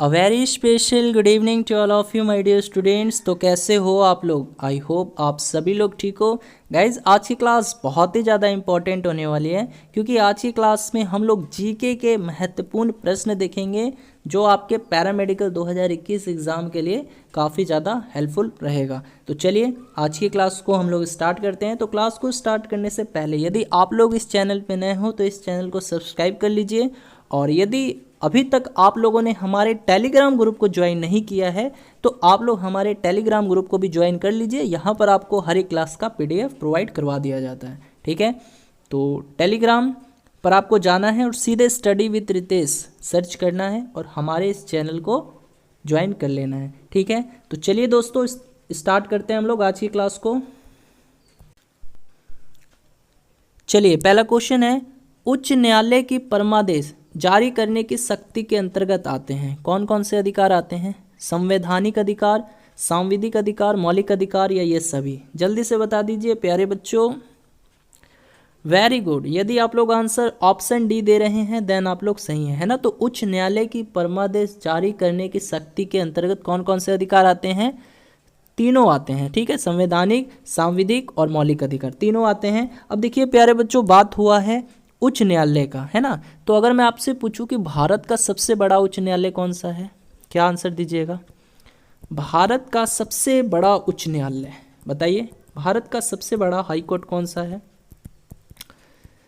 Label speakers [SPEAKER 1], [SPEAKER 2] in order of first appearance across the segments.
[SPEAKER 1] A very special good evening to all of you my dear students. तो कैसे हो आप लोग? आई होप आप सभी लोग ठीक हो। गाइज आज की क्लास बहुत ही ज़्यादा इंपॉर्टेंट होने वाली है, क्योंकि आज की क्लास में हम लोग जीके के महत्वपूर्ण प्रश्न देखेंगे जो आपके पैरामेडिकल 2021 एग्ज़ाम के लिए काफ़ी ज़्यादा हेल्पफुल रहेगा। तो चलिए आज की क्लास को हम लोग स्टार्ट करते हैं। तो क्लास को स्टार्ट करने से पहले यदि आप लोग इस चैनल पर नए हो तो इस चैनल को सब्सक्राइब कर लीजिए, और यदि अभी तक आप लोगों ने हमारे टेलीग्राम ग्रुप को ज्वाइन नहीं किया है तो आप लोग हमारे टेलीग्राम ग्रुप को भी ज्वाइन कर लीजिए। यहाँ पर आपको हर एक क्लास का पीडीएफ प्रोवाइड करवा दिया जाता है, ठीक है। तो टेलीग्राम पर आपको जाना है और सीधे स्टडी विद रितेश सर्च करना है और हमारे इस चैनल को ज्वाइन कर लेना है, ठीक है। तो चलिए दोस्तों स्टार्ट करते हैं हम लोग आज की क्लास को। चलिए पहला क्वेश्चन है, उच्च न्यायालय की परमादेश जारी करने की शक्ति के अंतर्गत आते हैं कौन कौन से अधिकार आते हैं? संवैधानिक अधिकार, सांविधिक अधिकार, मौलिक अधिकार या ये सभी? जल्दी से बता दीजिए प्यारे बच्चों। वेरी गुड, यदि आप लोग आंसर ऑप्शन डी दे रहे हैं देन आप लोग सही हैं, है ना। तो उच्च न्यायालय की परमादेश जारी करने की शक्ति के अंतर्गत कौन कौन से अधिकार आते हैं? तीनों आते हैं, ठीक है। संवैधानिक, सांविधिक और मौलिक अधिकार तीनों आते हैं। अब देखिए प्यारे बच्चों, बात हुआ है उच्च न्यायालय का, है ना। तो अगर मैं आपसे पूछूं कि भारत का सबसे बड़ा उच्च न्यायालय कौन सा है, क्या आंसर दीजिएगा? भारत का सबसे बड़ा उच्च न्यायालय बताइए, भारत का सबसे बड़ा हाई कोर्ट कौन सा है?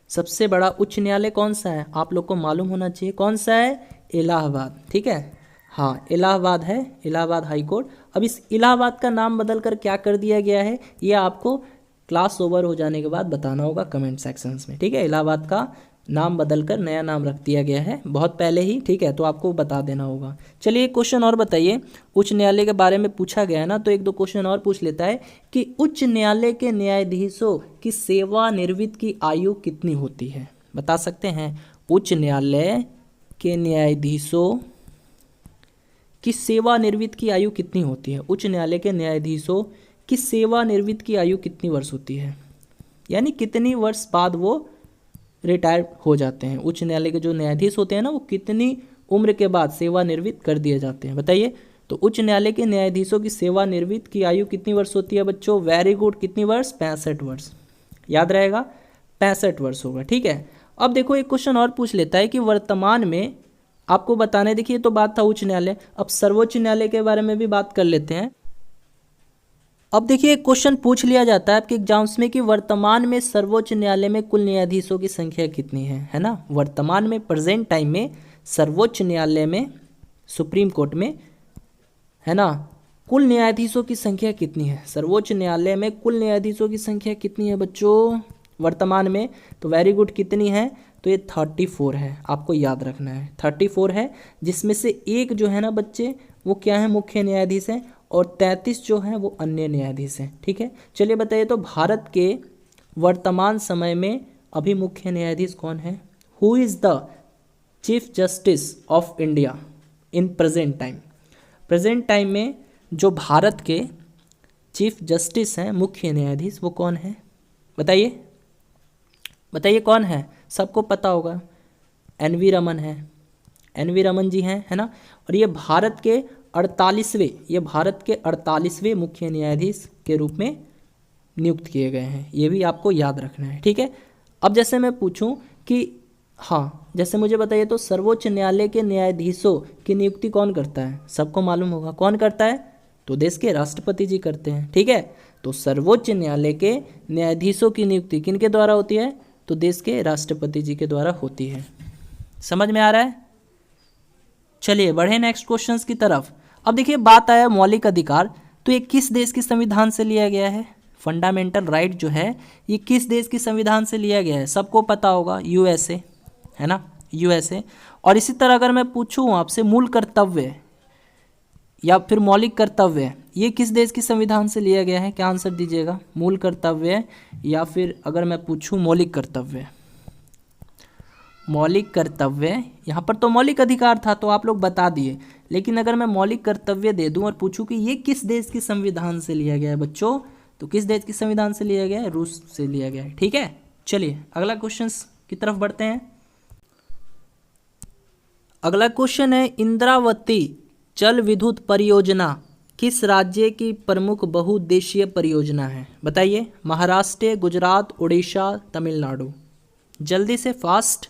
[SPEAKER 1] सबसे बड़ा उच्च न्यायालय कौन सा है? आप लोग को मालूम होना चाहिए कौन सा है। इलाहाबाद, ठीक है। हाँ इलाहाबाद है, इलाहाबाद हाई कोर्ट। अब इस इलाहाबाद का नाम बदल कर क्या कर दिया गया है ये आपको क्लास ओवर हो जाने के बाद बताना होगा कमेंट सेक्शंस में, ठीक है। इलाहाबाद का नाम बदलकर नया नाम रख दिया गया है बहुत पहले ही, ठीक है। तो आपको बता देना होगा। चलिए क्वेश्चन और बताइए, उच्च न्यायालय के बारे में पूछा गया है ना, तो एक दो क्वेश्चन और पूछ लेता है कि उच्च न्यायालय के न्यायाधीशों की सेवानिवृत्त की आयु कितनी होती है? बता सकते हैं? उच्च न्यायालय के न्यायाधीशों की सेवानिवृत्त की आयु कितनी होती है? उच्च न्यायालय के न्यायाधीशों कि सेवानिवृत्त की आयु कितनी वर्ष होती है, यानी कितनी वर्ष बाद वो रिटायर हो जाते हैं। उच्च न्यायालय के जो न्यायाधीश होते हैं ना, वो कितनी उम्र के बाद सेवानिवृत्त कर दिए जाते हैं, बताइए। तो उच्च न्यायालय के न्यायाधीशों की सेवानिवृत्त की आयु कितनी वर्ष होती है बच्चों? वेरी गुड, कितनी वर्ष? 65 वर्ष। याद रहेगा 65 वर्ष होगा, ठीक है। अब देखो एक क्वेश्चन और पूछ लेता है कि वर्तमान में आपको बताने, देखिए तो बात था उच्च न्यायालय, अब सर्वोच्च न्यायालय के बारे में भी बात कर लेते हैं। अब देखिए क्वेश्चन पूछ लिया जाता है आपके एग्जाम्स में कि वर्तमान में सर्वोच्च न्यायालय में कुल न्यायाधीशों की संख्या कितनी है ना। वर्तमान में, प्रेजेंट टाइम में सर्वोच्च न्यायालय में, सुप्रीम कोर्ट में, है ना, कुल न्यायाधीशों की संख्या कितनी है? सर्वोच्च न्यायालय में कुल न्यायाधीशों की संख्या कितनी है बच्चों वर्तमान में? तो वेरी गुड, कितनी है? तो ये 34 है, आपको याद रखना है 34 है, जिसमें से एक जो है ना बच्चे वो क्या है, मुख्य न्यायाधीश है, और 33 जो हैं वो अन्य न्यायाधीश हैं, ठीक है। चलिए बताइए, तो भारत के वर्तमान समय में अभी मुख्य न्यायाधीश कौन है? Who is the chief justice of India in present time? Present time में जो भारत के चीफ जस्टिस हैं, मुख्य न्यायाधीश, वो कौन है बताइए? बताइए कौन है? सबको पता होगा, एन.वी. रमन है, एन.वी. रमन जी हैं, है ना। और ये भारत के 48वें मुख्य न्यायाधीश के रूप में नियुक्त किए गए हैं, ये भी आपको याद रखना है, ठीक है। अब जैसे मैं पूछूं कि हाँ, जैसे मुझे बताइए तो सर्वोच्च न्यायालय के न्यायाधीशों की नियुक्ति कौन करता है? सबको मालूम होगा कौन करता है, तो देश के राष्ट्रपति जी करते हैं, ठीक है। तो सर्वोच्च न्यायालय के न्यायाधीशों की नियुक्ति किनके द्वारा होती है? तो देश के राष्ट्रपति जी के द्वारा होती है। समझ में आ रहा है? चलिए बढ़े नेक्स्ट क्वेश्चंस की तरफ। अब देखिए बात आया मौलिक अधिकार, तो ये किस देश के संविधान से लिया गया है? फंडामेंटल राइट जो है ये किस देश के संविधान से लिया गया है? सबको पता होगा, यूएसए, है ना, यूएसए। और इसी तरह अगर मैं पूछूं आपसे मूल कर्तव्य या फिर मौलिक कर्तव्य, ये किस देश के संविधान से लिया गया है? क्या आंसर दीजिएगा? मूल कर्तव्य या फिर अगर मैं पूछूं मौलिक कर्तव्य? मौलिक कर्तव्य, यहाँ पर तो मौलिक अधिकार था तो आप लोग बता दिए, लेकिन अगर मैं मौलिक कर्तव्य दे दूं और पूछूं कि ये किस देश के संविधान से लिया गया है बच्चों, तो किस देश के संविधान से लिया गया है? रूस से लिया गया है, ठीक है। चलिए अगला क्वेश्चन की तरफ बढ़ते हैं। अगला क्वेश्चन है, इंद्रावती जल विद्युत परियोजना किस राज्य की प्रमुख बहुउद्देशीय परियोजना है? बताइए। महाराष्ट्र, गुजरात, उड़ीसा, तमिलनाडु। जल्दी से फास्ट।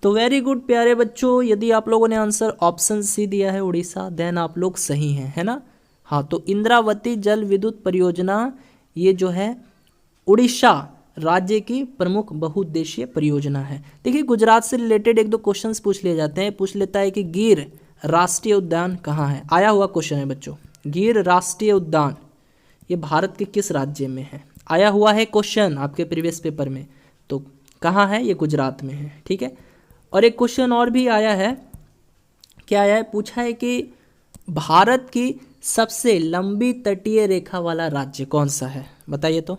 [SPEAKER 1] तो वेरी गुड प्यारे बच्चों, यदि आप लोगों ने आंसर ऑप्शन सी दिया है उड़ीसा, देन आप लोग सही हैं, है ना। हाँ, तो इंद्रावती जल विद्युत परियोजना ये जो है उड़ीसा राज्य की प्रमुख बहुउद्देशीय परियोजना है। देखिए, गुजरात से रिलेटेड एक दो क्वेश्चंस पूछ लिए जाते हैं। पूछ लेता है कि गिर राष्ट्रीय उद्यान कहाँ है? आया हुआ क्वेश्चन है बच्चों। गिर राष्ट्रीय उद्यान ये भारत के किस राज्य में है? आया हुआ है क्वेश्चन आपके प्रीवियस पेपर में। तो कहाँ है? ये गुजरात में है, ठीक है। और एक क्वेश्चन और भी आया है। क्या आया है? पूछा है कि भारत की सबसे लंबी तटीय रेखा वाला राज्य कौन सा है? बताइए तो।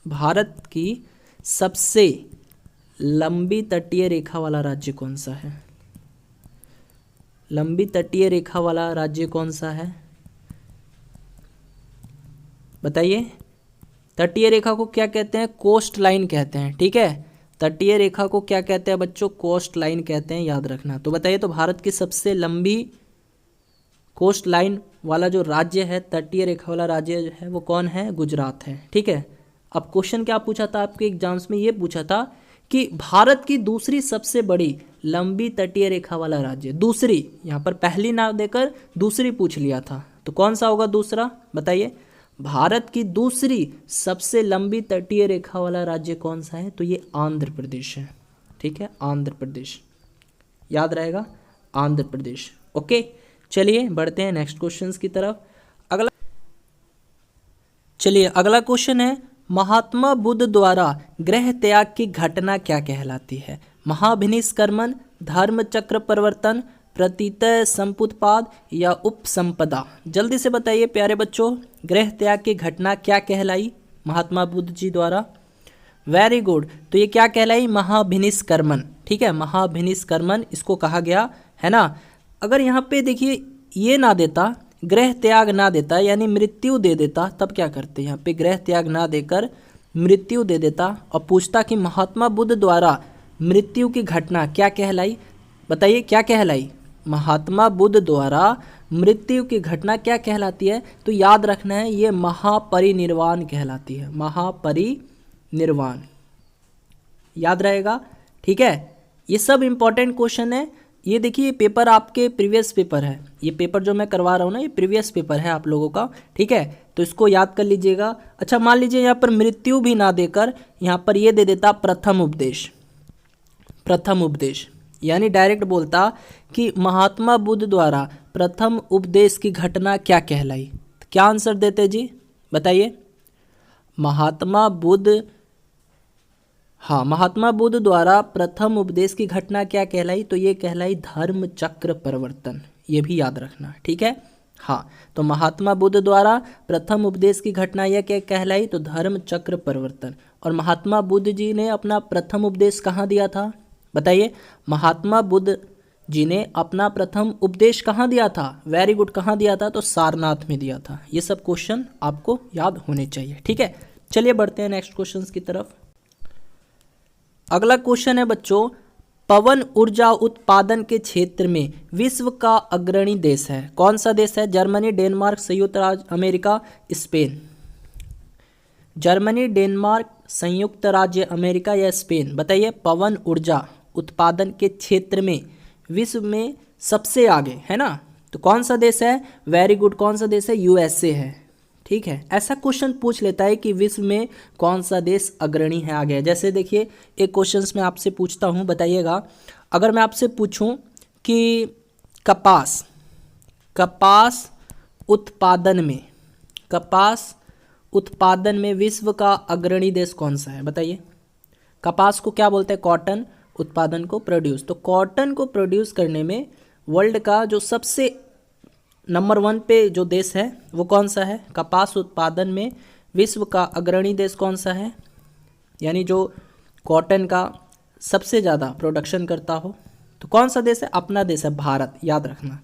[SPEAKER 1] भारत की सबसे लंबी तटीय रेखा वाला राज्य कौन सा है? लंबी तटीय रेखा वाला राज्य कौन सा है? बताइए। तटीय रेखा को क्या कहते हैं? कोस्ट लाइन कहते हैं, ठीक है। तटीय रेखा को क्या कहते हैं बच्चों? कोस्ट लाइन कहते हैं, याद रखना। तो बताइए तो भारत की सबसे लंबी कोस्ट लाइन वाला जो राज्य है, तटीय रेखा वाला राज्य जो है वो कौन है? गुजरात है, ठीक है। अब क्वेश्चन क्या पूछा था आपके एग्जाम्स में? ये पूछा था कि भारत की दूसरी सबसे बड़ी लंबी तटीय रेखा वाला राज्य, दूसरी, यहाँ पर पहली ना देकर दूसरी पूछ लिया था, तो कौन सा होगा दूसरा? बताइए। भारत की दूसरी सबसे लंबी तटीय रेखा वाला राज्य कौन सा है? तो ये आंध्र प्रदेश है, ठीक है। आंध्र प्रदेश, याद रहेगा, आंध्र प्रदेश। ओके, चलिए बढ़ते हैं नेक्स्ट क्वेश्चंस की तरफ। अगला क्वेश्चन है, महात्मा बुद्ध द्वारा गृह त्याग की घटना क्या कहलाती है? महाभिनिष्क्रमण, धर्म चक्र परिवर्तन, प्रतीतः संपुत्पाद या उपसंपदा। जल्दी से बताइए प्यारे बच्चों, गृह त्याग की घटना क्या कहलाई महात्मा बुद्ध जी द्वारा? Very good. तो ये क्या कहलाई? महाभिनिष्क्रमण, ठीक है। महाभिनिष्क्रमण इसको कहा गया है ना। अगर यहाँ पे देखिए ये ना देता, गृह त्याग ना देता, यानी मृत्यु दे देता, तब क्या करते? यहाँ पे गृह त्याग ना देकर मृत्यु दे देता और पूछता कि महात्मा बुद्ध द्वारा मृत्यु की घटना क्या कहलाई? बताइए क्या कहलाई? महात्मा बुद्ध द्वारा मृत्यु की घटना क्या कहलाती है? तो याद रखना है, ये महापरिनिर्वाण कहलाती है। महापरिनिर्वाण, याद रहेगा, ठीक है। ये सब इंपॉर्टेंट क्वेश्चन है। ये देखिए पेपर आपके प्रीवियस पेपर है, ये पेपर जो मैं करवा रहा हूँ ना, ये प्रीवियस पेपर है आप लोगों का, ठीक है। तो इसको याद कर लीजिएगा। अच्छा, मान लीजिए यहाँ पर मृत्यु भी ना देकर यहाँ पर ये दे देता प्रथम उपदेश। प्रथम उपदेश यानी डायरेक्ट बोलता कि महात्मा बुद्ध द्वारा प्रथम उपदेश की घटना क्या कहलाई? क्या आंसर देते जी? बताइए। महात्मा बुद्ध द्वारा प्रथम उपदेश की घटना क्या कहलाई? तो ये कहलाई धर्म चक्र परिवर्तन। ये भी याद रखना, ठीक है। हाँ, तो महात्मा बुद्ध द्वारा प्रथम उपदेश की घटना यह क्या कहलाई? तो धर्म चक्र परिवर्तन। और महात्मा बुद्ध जी ने अपना प्रथम उपदेश कहाँ दिया था? बताइए। महात्मा बुद्ध जी ने अपना प्रथम उपदेश कहाँ दिया था? वेरी गुड, कहाँ दिया था? तो सारनाथ में दिया था। ये सब क्वेश्चन आपको याद होने चाहिए, ठीक है। चलिए बढ़ते हैं नेक्स्ट क्वेश्चन की तरफ। अगला क्वेश्चन है बच्चों, पवन ऊर्जा उत्पादन के क्षेत्र में विश्व का अग्रणी देश है, कौन सा देश है? जर्मनी, डेनमार्क, संयुक्त राज्य अमेरिका, स्पेन। जर्मनी, डेनमार्क, संयुक्त राज्य अमेरिका या स्पेन? बताइए। पवन ऊर्जा उत्पादन के क्षेत्र में विश्व में सबसे आगे है ना, तो कौन सा देश है? वेरी गुड, कौन सा देश है? यूएसए है, ठीक है। ऐसा क्वेश्चन पूछ लेता है कि विश्व में कौन सा देश अग्रणी है आगे। जैसे देखिए एक क्वेश्चन मैं आपसे पूछता हूँ, बताइएगा। अगर मैं आपसे पूछूं कि कपास उत्पादन में विश्व का अग्रणी देश कौन सा है? बताइए। कपास को क्या बोलते हैं? कॉटन। उत्पादन को प्रोड्यूस। तो कॉटन को प्रोड्यूस करने में वर्ल्ड का जो सबसे नंबर 1 पे जो देश है वो कौन सा है? कपास उत्पादन में विश्व का अग्रणी देश कौन सा है? यानी जो कॉटन का सबसे ज़्यादा प्रोडक्शन करता हो, तो कौन सा देश है? अपना देश है भारत, याद रखना,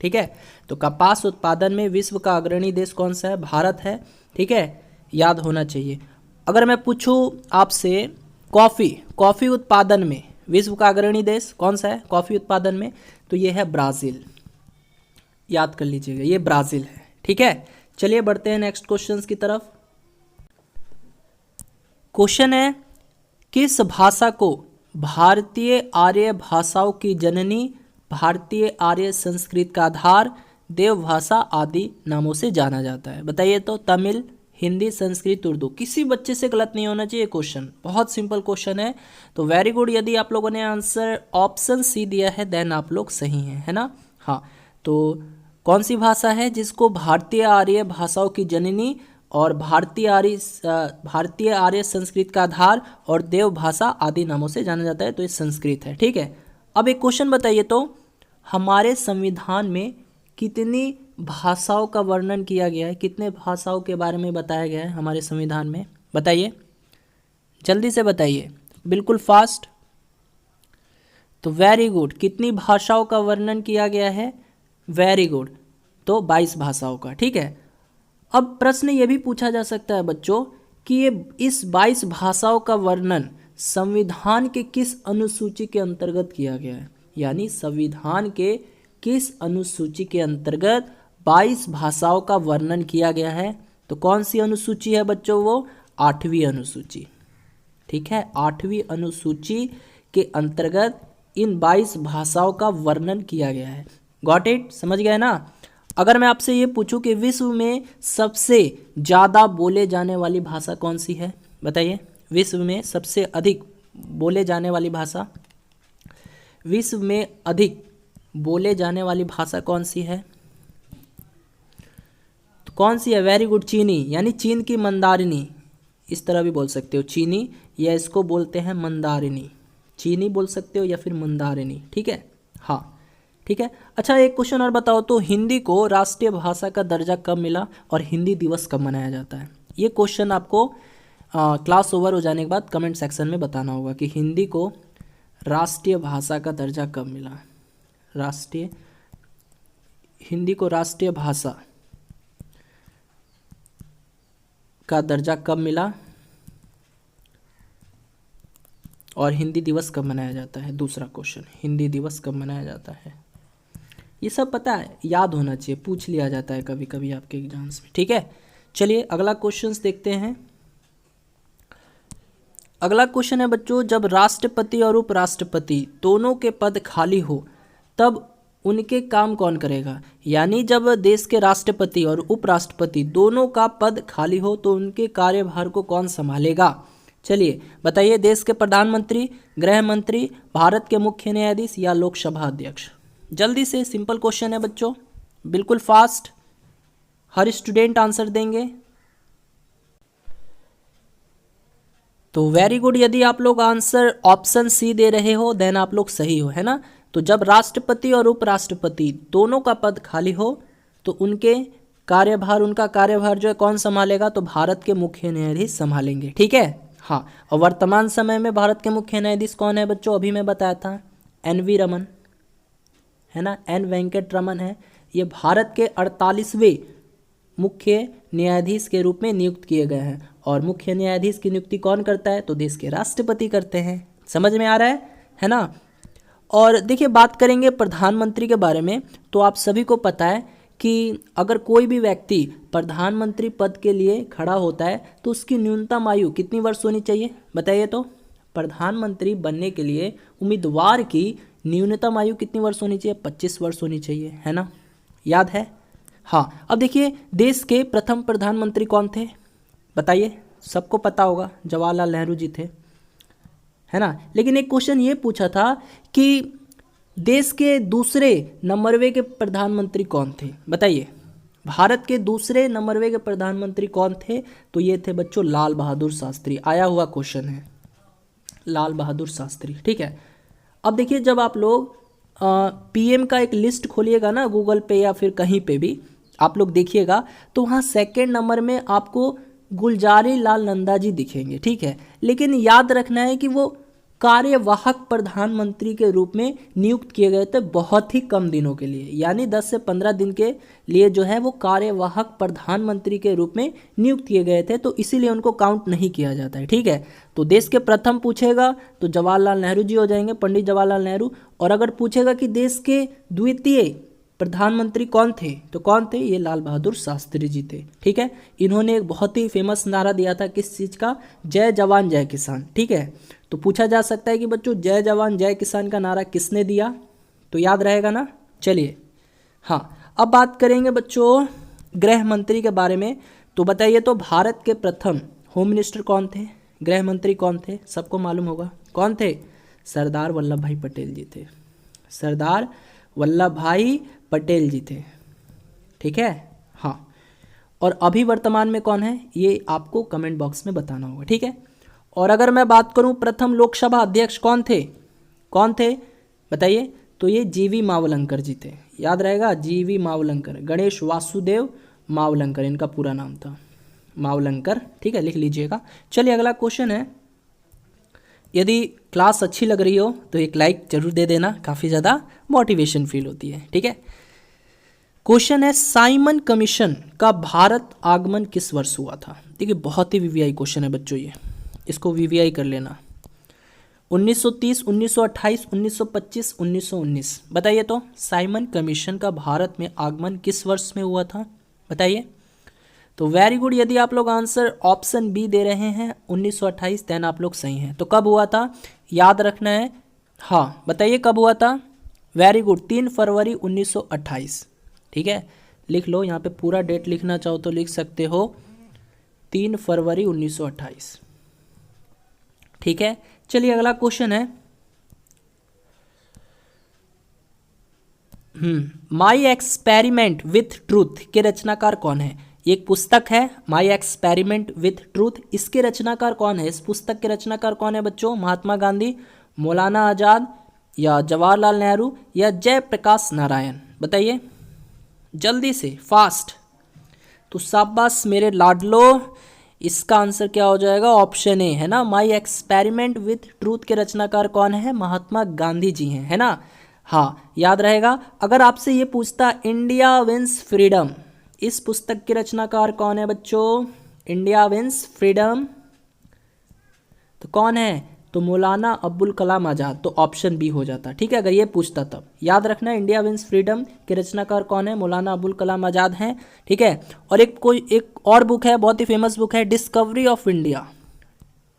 [SPEAKER 1] ठीक है। तो कपास उत्पादन में विश्व का अग्रणी देश कौन सा है? भारत है, ठीक है, याद होना चाहिए। अगर मैं पूछूं आपसे कॉफ़ी उत्पादन में विश्व का अग्रणी देश कौन सा है? कॉफ़ी उत्पादन में तो ये है ब्राज़ील, याद कर लीजिएगा, ये ब्राज़ील है। ठीक है, चलिए बढ़ते हैं नेक्स्ट क्वेश्चन की तरफ। क्वेश्चन है, किस भाषा को भारतीय आर्य भाषाओं की जननी, भारतीय आर्य संस्कृत का आधार, देव भाषा आदि नामों से जाना जाता है? बताइए तो। तमिल, हिंदी, संस्कृत, उर्दू। किसी बच्चे से गलत नहीं होना चाहिए क्वेश्चन, बहुत सिंपल क्वेश्चन है। तो वेरी गुड, यदि आप लोगों ने आंसर ऑप्शन सी दिया है देन आप लोग सही हैं, है ना। हाँ, तो कौन सी भाषा है जिसको भारतीय आर्य भाषाओं की जननी और भारतीय आर्य संस्कृत का आधार और देव भाषा आदि नामों से जाना जाता है? तो ये संस्कृत है। ठीक है, अब एक क्वेश्चन बताइए तो, हमारे संविधान में कितनी भाषाओं का वर्णन किया गया है? कितने भाषाओं के बारे में बताया गया है हमारे संविधान में? बताइए, जल्दी से बताइए, बिल्कुल फास्ट। तो वेरी गुड, कितनी भाषाओं का वर्णन किया गया है? वेरी गुड, तो 22 भाषाओं का। ठीक है, अब प्रश्न ये भी पूछा जा सकता है बच्चों कि ये इस 22 भाषाओं का वर्णन संविधान के किस अनुसूची के अंतर्गत किया गया है? यानी संविधान के किस अनुसूची के अंतर्गत 22 भाषाओं का वर्णन किया गया है? तो कौन सी अनुसूची है बच्चों? वो 8वीं अनुसूची। ठीक है, 8वीं अनुसूची के अंतर्गत इन 22 भाषाओं का वर्णन किया गया है। Got it? समझ गए ना। अगर मैं आपसे ये पूछूं कि विश्व में सबसे ज़्यादा बोले जाने वाली भाषा कौन सी है? बताइए, विश्व में सबसे अधिक बोले जाने वाली भाषा, विश्व में अधिक बोले जाने वाली भाषा कौन सी है? तो कौन सी है? वेरी गुड, चीनी, यानी चीन की मंदारिनी, इस तरह भी बोल सकते हो, चीनी, या इसको बोलते हैं मंदारिनी। चीनी बोल सकते हो या फिर मंदारिनी। ठीक है, हाँ ठीक है। अच्छा, एक क्वेश्चन और बताओ तो, हिंदी को राष्ट्रीय भाषा का दर्जा कब मिला और हिंदी दिवस कब मनाया जाता है? ये क्वेश्चन आपको क्लास ओवर हो जाने के बाद कमेंट सेक्शन में बताना होगा कि हिंदी को राष्ट्रीय भाषा का दर्जा कब मिला। हिंदी को राष्ट्रीय भाषा का दर्जा कब मिला और हिंदी दिवस कब मनाया जाता है? दूसरा क्वेश्चन, हिंदी दिवस कब मनाया जाता है? ये सब पता है, याद होना चाहिए, पूछ लिया जाता है कभी कभी आपके एग्जाम्स में। ठीक है, चलिए अगला क्वेश्चन देखते हैं। अगला क्वेश्चन है बच्चों, जब राष्ट्रपति और उपराष्ट्रपति दोनों के पद खाली हो तब उनके काम कौन करेगा? यानी जब देश के राष्ट्रपति और उपराष्ट्रपति दोनों का पद खाली हो तो उनके कार्यभार को कौन संभालेगा? चलिए बताइए, देश के प्रधानमंत्री, गृह मंत्री, भारत के मुख्य न्यायाधीश या लोकसभा अध्यक्ष? जल्दी से, सिंपल क्वेश्चन है बच्चों, बिल्कुल फास्ट, हर स्टूडेंट आंसर देंगे। तो वेरी गुड, यदि आप लोग आंसर ऑप्शन सी दे रहे हो देन आप लोग सही हो, है ना। तो जब राष्ट्रपति और उपराष्ट्रपति दोनों का पद खाली हो तो उनका कार्यभार जो है कौन संभालेगा? तो भारत के मुख्य न्यायाधीश संभालेंगे। ठीक है, हाँ। और वर्तमान समय में भारत के मुख्य न्यायाधीश कौन है बच्चों? अभी मैं बताया था, NV रमन, है ना, N वेंकट रमन है। ये भारत के 48वें मुख्य न्यायाधीश के रूप में नियुक्त किए गए हैं। और मुख्य न्यायाधीश की नियुक्ति कौन करता है? तो देश के राष्ट्रपति करते हैं। समझ में आ रहा है ना। और देखिए, बात करेंगे प्रधानमंत्री के बारे में, तो आप सभी को पता है कि अगर कोई भी व्यक्ति प्रधानमंत्री पद के लिए खड़ा होता है तो उसकी न्यूनतम आयु कितनी वर्ष होनी चाहिए? बताइए तो। प्रधानमंत्री बनने के लिए उम्मीदवार की न्यूनतम आयु कितनी वर्ष होनी चाहिए? 25 वर्ष होनी चाहिए, है ना। याद है? हाँ। अब देखिए, देश के प्रथम प्रधानमंत्री कौन थे? बताइए, सबको पता होगा, जवाहरलाल नेहरू जी थे, है ना। लेकिन एक क्वेश्चन ये पूछा था कि देश के दूसरे नंबरवे के प्रधानमंत्री कौन थे? बताइए, भारत के दूसरे नंबरवे के प्रधानमंत्री कौन थे? तो ये थे बच्चों लाल बहादुर शास्त्री। आया हुआ क्वेश्चन है, लाल बहादुर शास्त्री। ठीक है, अब देखिए, जब आप लोग PM का एक लिस्ट खोलिएगा ना गूगल पे या फिर कहीं पे भी आप लोग देखिएगा, तो वहाँ सेकेंड नंबर में आपको गुलजारी लाल नंदा जी दिखेंगे। ठीक है, लेकिन याद रखना है कि वो कार्यवाहक प्रधानमंत्री के रूप में नियुक्त किए गए थे बहुत ही कम दिनों के लिए, यानी 10 से 15 दिन के लिए जो है वो कार्यवाहक प्रधानमंत्री के रूप में नियुक्त किए गए थे, तो इसीलिए उनको काउंट नहीं किया जाता है। ठीक है, तो देश के प्रथम पूछेगा तो जवाहरलाल नेहरू जी हो जाएंगे, पंडित जवाहरलाल नेहरू। और अगर पूछेगा कि देश के द्वितीय प्रधानमंत्री कौन थे? तो कौन थे? ये लाल बहादुर शास्त्री जी थे। ठीक है, इन्होंने एक बहुत ही फेमस नारा दिया था, किस चीज़ का? जय जवान जय किसान। ठीक है, तो पूछा जा सकता है कि बच्चों जय जवान जय किसान का नारा किसने दिया? तो याद रहेगा ना। चलिए, हाँ, अब बात करेंगे बच्चों गृह मंत्री के बारे में। तो बताइए, तो भारत के प्रथम होम मिनिस्टर कौन थे? गृह मंत्री कौन थे? सबको मालूम होगा कौन थे? सरदार वल्लभ भाई पटेल जी थे। सरदार वल्लभ भाई पटेल जी थे। ठीक है, हाँ। और अभी वर्तमान में कौन है, ये आपको कमेंट बॉक्स में बताना होगा। ठीक है, और अगर मैं बात करूं प्रथम लोकसभा अध्यक्ष कौन थे? कौन थे बताइए? तो ये जीवी मावलंकर जी थे। याद रहेगा, जीवी मावलंकर, गणेश वासुदेव मावलंकर इनका पूरा नाम था, मावलंकर। ठीक है, लिख लीजिएगा। चलिए, अगला क्वेश्चन है। यदि क्लास अच्छी लग रही हो तो एक लाइक जरूर दे देना, काफ़ी ज़्यादा मोटिवेशन फील होती है। ठीक है, क्वेश्चन है, साइमन कमीशन का भारत आगमन किस वर्ष हुआ था? देखिए, बहुत ही वीवीआई क्वेश्चन है बच्चों, ये इसको वीवीआई कर लेना। 1930, 1928, 1925, 1919। बताइए, तो साइमन कमीशन का भारत में आगमन किस वर्ष में हुआ था? बताइए। तो वेरी गुड, यदि आप लोग आंसर ऑप्शन बी दे रहे हैं 1928, देन आप लोग सही हैं। तो कब हुआ था याद रखना है। हाँ, बताइए कब हुआ था। वेरी गुड, 3 फरवरी 1928। ठीक है, लिख लो, यहाँ पे पूरा डेट लिखना चाहो तो लिख सकते हो, 3 फरवरी 1928। ठीक है, चलिए अगला क्वेश्चन है। माई एक्सपेरिमेंट विथ ट्रूथ के रचनाकार कौन है? एक पुस्तक है माई एक्सपेरिमेंट विथ ट्रूथ, इसके रचनाकार कौन है? इस पुस्तक के रचनाकार कौन है बच्चों? महात्मा गांधी, मौलाना आजाद, या जवाहरलाल नेहरू, या जयप्रकाश नारायण? बताइए जल्दी से, फास्ट। तो शाबाश मेरे लाडलो, इसका आंसर क्या हो जाएगा? ऑप्शन ए, है ना। माई एक्सपेरिमेंट विथ ट्रूथ के रचनाकार कौन है? महात्मा गांधी जी हैं, है ना। हाँ, याद रहेगा। अगर आपसे ये पूछता इंडिया विंस फ्रीडम, इस पुस्तक के रचनाकार कौन है बच्चों? इंडिया विंस फ्रीडम, तो कौन है? तो मौलाना अब्बुल कलाम आजाद। तो ऑप्शन बी हो जाता। ठीक है, अगर ये पूछता तब। याद रखना, इंडिया विंस फ्रीडम के रचनाकार कौन है? मौलाना अब्बुल कलाम आजाद हैं। ठीक है, और एक और बुक है, बहुत ही फेमस बुक है, discovery of India.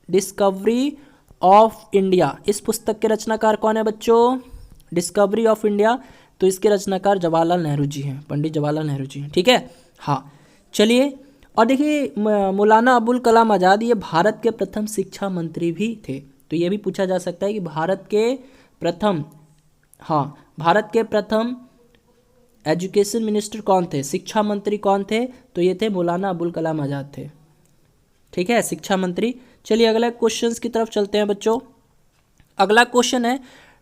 [SPEAKER 1] Discovery of India, इस पुस्तक के रचनाकार कौन है बच्चों? डिस्कवरी ऑफ इंडिया, तो इसके रचनाकार जवाहरलाल नेहरू जी हैं, पंडित जवाहरलाल नेहरू जी हैं। ठीक है, हाँ। चलिए, और देखिए मौलाना अबुल कलाम आज़ाद ये भारत के प्रथम शिक्षा मंत्री भी थे। तो ये भी पूछा जा सकता है कि भारत के प्रथम, हाँ, भारत के प्रथम एजुकेशन मिनिस्टर कौन थे? शिक्षा मंत्री कौन थे? तो ये थे मौलाना अबुल कलाम आज़ाद थे। ठीक है, शिक्षा मंत्री। चलिए अगला क्वेश्चंस की तरफ चलते हैं बच्चों। अगला क्वेश्चन है,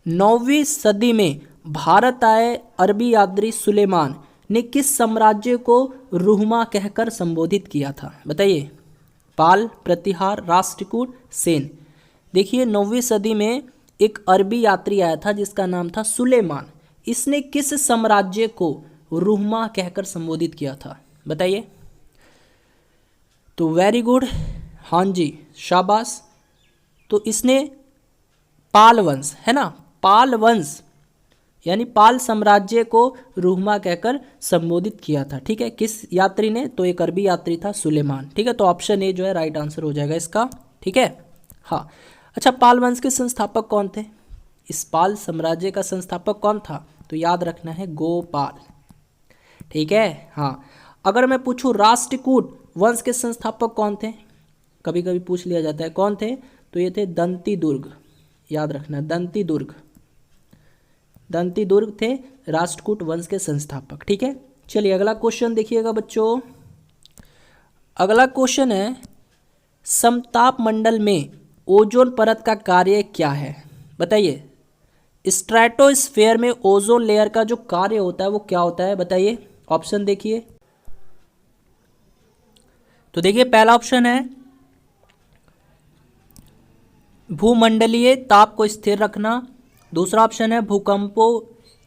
[SPEAKER 1] 9वीं सदी में भारत आए अरबी यात्री सुलेमान ने किस साम्राज्य को रुहमा कहकर संबोधित किया था? बताइए। पाल, प्रतिहार, राष्ट्रकूट, सेन। देखिए 9वीं सदी में एक अरबी यात्री आया था जिसका नाम था सुलेमान। इसने किस साम्राज्य को रुहमा कहकर संबोधित किया था? बताइए। तो वेरी गुड, हाँ जी, शाबाश। तो इसने पाल वंश, है ना, पाल वंश यानी पाल साम्राज्य को रुहमा कहकर संबोधित किया था। ठीक है, किस यात्री ने? तो एक अरबी यात्री था सुलेमान। ठीक है, तो ऑप्शन ए जो है राइट आंसर हो जाएगा इसका। ठीक है, हाँ। अच्छा, पाल वंश के संस्थापक कौन थे? इस पाल साम्राज्य का संस्थापक कौन था? तो याद रखना है गोपाल। ठीक है, हाँ। अगर मैं पूछूं राष्ट्रकूट वंश के संस्थापक कौन थे? कभी कभी पूछ लिया जाता है, कौन थे? तो ये थे दंती दुर्ग। याद रखना, दंती दुर्ग। दंती दुर्ग थे राष्ट्रकूट वंश के संस्थापक। ठीक है, चलिए अगला क्वेश्चन देखिएगा बच्चों। अगला क्वेश्चन है, समताप मंडल में ओजोन परत का कार्य क्या है? बताइए। स्ट्रेटोस्फेयर में ओजोन लेयर का जो कार्य होता है वो क्या होता है? बताइए, ऑप्शन देखिए। तो देखिए, पहला ऑप्शन है भूमंडलीय ताप को स्थिर रखना। दूसरा ऑप्शन है भूकंपों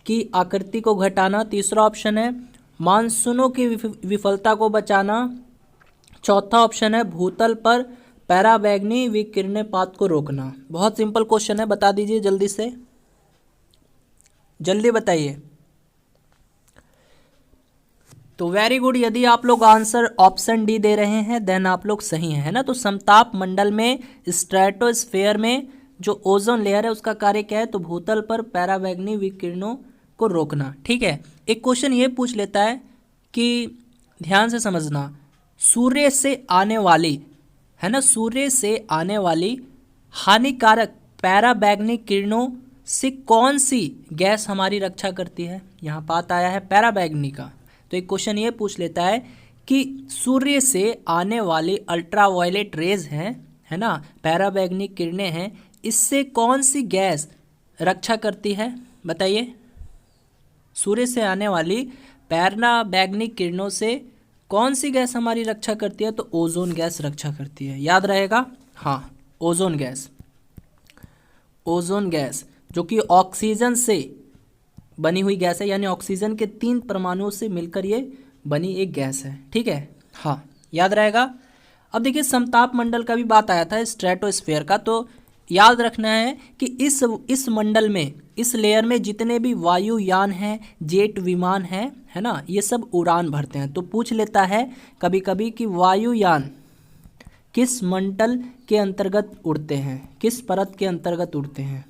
[SPEAKER 1] की आकृति को घटाना। तीसरा ऑप्शन है मानसूनों की विफलता को बचाना। चौथा ऑप्शन है भूतल पर पैराबैंगनी विकिरणपात को रोकना। बहुत सिंपल क्वेश्चन है, बता दीजिए जल्दी से, जल्दी बताइए। तो वेरी गुड, यदि आप लोग आंसर ऑप्शन डी दे रहे हैं देन आप लोग सही हैं, है ना। तो समताप मंडल में स्ट्रेटोस्फेयर में जो ओजोन लेयर है उसका कार्य क्या है, तो भूतल पर पराबैंगनी विकिरणों को रोकना। ठीक है, एक क्वेश्चन ये पूछ लेता है कि ध्यान से समझना, सूर्य से आने वाली, है ना, सूर्य से आने वाली हानिकारक पराबैंगनी किरणों से कौन सी गैस हमारी रक्षा करती है। यहाँ बात आया है पराबैंगनी का, तो एक क्वेश्चन ये पूछ लेता है कि सूर्य से आने वाली अल्ट्रावायलेट रेज हैं, है ना, पराबैंगनी किरणें हैं, इससे कौन सी गैस रक्षा करती है, बताइए। सूर्य से आने वाली पराबैंगनी किरणों से कौन सी गैस हमारी रक्षा करती है, तो ओजोन गैस रक्षा करती है, याद रहेगा। हाँ, ओजोन गैस, ओजोन गैस जो कि ऑक्सीजन से बनी हुई गैस है, यानी ऑक्सीजन के 3 परमाणुओं से मिलकर ये बनी एक गैस है। ठीक है, हाँ, याद रहेगा। अब देखिए समताप मंडल का भी बात आया था, स्ट्रेटोस्फेयर का, तो याद रखना है कि इस मंडल में, इस लेयर में जितने भी वायुयान हैं, जेट विमान हैं, है ना, ये सब उड़ान भरते हैं। तो पूछ लेता है कभी कभी कि वायुयान किस मंडल के अंतर्गत उड़ते हैं, किस परत के अंतर्गत उड़ते हैं,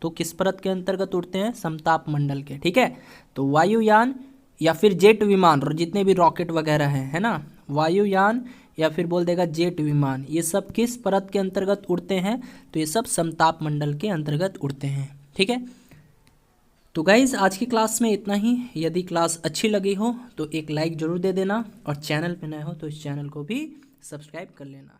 [SPEAKER 1] तो किस परत के अंतर्गत उड़ते हैं, समताप मंडल के। ठीक है, तो वायुयान या फिर जेट विमान और जितने भी रॉकेट वगैरह हैं, है ना, वायुयान या फिर बोल देगा जेट विमान, ये सब किस परत के अंतर्गत उड़ते हैं, तो ये सब समताप मंडल के अंतर्गत उड़ते हैं। ठीक है, तो गाइज़ आज की क्लास में इतना ही। यदि क्लास अच्छी लगी हो तो एक लाइक ज़रूर दे देना, और चैनल पे नए हो तो इस चैनल को भी सब्सक्राइब कर लेना।